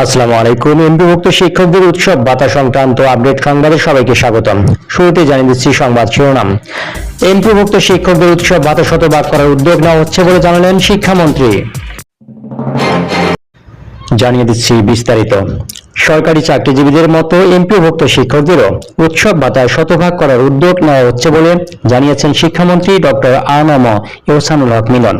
আসসালামু আলাইকুম। এমপিভুক্ত শিক্ষকদের উৎসব ভাতা সংক্রান্ত আপডেট সংবাদে সবাইকে স্বাগতম। শুরুতে জানিয়ে দিচ্ছি সংবাদ শিরোনাম। এমপিভুক্ত শিক্ষকদের উৎসব ভাতা শতভাগ করার উদ্যোগ নেওয়া হচ্ছে বলে জানালেন শিক্ষামন্ত্রী। জানিয়ে দিচ্ছি বিস্তারিত। সরকারি চাকরিজীবীদের মতো এমপিভুক্ত শিক্ষকদেরও উৎসব ভাতায় শতভাগ করার উদ্যোগ নেওয়া হচ্ছে বলে জানিয়েছেন শিক্ষামন্ত্রী ডক্টর আ.ন.ম এহসানুল হক মিলন।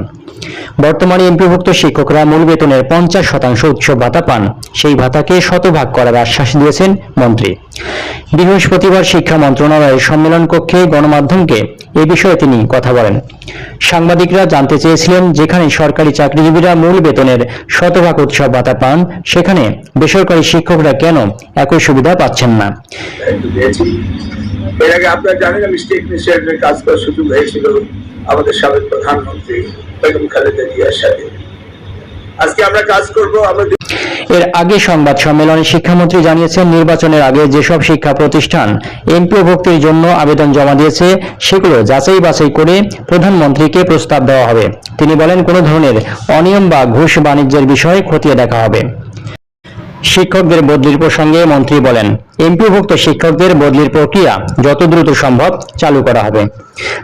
বর্তমানে এমপিভুক্ত শিক্ষকরা মূল বেতনের 50% উৎসব ভাতা পান। সেই ভাতাকে শতভাগ করার আশ্বাস দিয়েছেন মন্ত্রী। বৃহস্পতিবার শিক্ষা মন্ত্রণালয়ের সম্মেলন কক্ষে গণমাধ্যমকে এ বিষয়ে তিনি কথা বলেন। সাংবাদিকরা জানতে চেয়েছিলেন, যেখানে সরকারি চাকরিজীবীরা মূল বেতনের শতভাগ উৎসব ভাতা পান, সেখানে বেসরকারি শিক্ষকরা কেন একই সুবিধা পাচ্ছেন না। এর আগে আপনারা জানেন, আমি স্টেট মিনিস্টারের কাজ করার সুযোগ হয়েছিল আমাদের সাবেক প্রধানমন্ত্রী বেগম খালেদা জিয়ার সাথে। আজকে আমরা কাজ করব। এর আগে সংবাদ সম্মেলনে শিক্ষামন্ত্রী জানিয়েছেন, নির্বাচনের আগে যেসব শিক্ষা প্রতিষ্ঠান এমপিওভুক্তির জন্য আবেদন জমা দিয়েছে, সেগুলো যাচাই বাছাই করে প্রধানমন্ত্রীকে প্রস্তাব দেওয়া হবে। তিনি বলেন, কোনো ধরনের অনিয়ম বা ঘুষ বাণিজ্যের বিষয় খতিয়ে দেখা হবে। শিক্ষকদের বদলির প্রসঙ্গে মন্ত্রী বলেন, এমপিওভুক্ত শিক্ষকদের বদলির প্রক্রিয়া যত দ্রুত সম্ভব চালু করা হবে।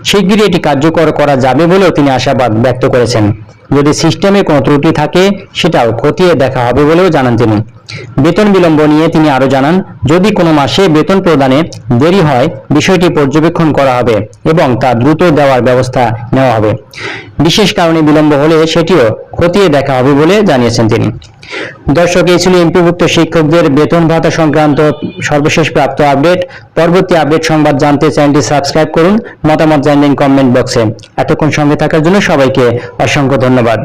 শিগগিরই এটি কার্যকর করা যাবে বলেও তিনি আশাবাদ ব্যক্ত করেছেন। যদি সিস্টেমে কোনো ত্রুটি থাকে, সেটাও খতিয়ে দেখা হবে বলেও জানান তিনি। বেতন বিলম্ব নিয়ে তিনি আরো জানান, যদি কোনো মাসে বেতন প্রদানে দেরি হয়, বিষয়টি পর্যবেক্ষণ করা হবে এবং তা দ্রুত দেওয়ার ব্যবস্থা নেওয়া হবে। বিশেষ কারণে বিলম্ব হলে সেটিও খতিয়ে দেখা হবে বলে জানিয়েছেন তিনি। দর্শক, এই ছিল এমপিভুক্ত শিক্ষকদের বেতন ভাতা সংক্রান্ত সর্বশেষ প্রাপ্ত আপডেট। পরবর্তী আপডেট সংবাদ জানতে চ্যানেলটি সাবস্ক্রাইব করুন, মতামত জানান কমেন্ট বক্সে। এতক্ষণ সঙ্গে থাকার জন্য সবাইকে অসংখ্য ধন্যবাদ।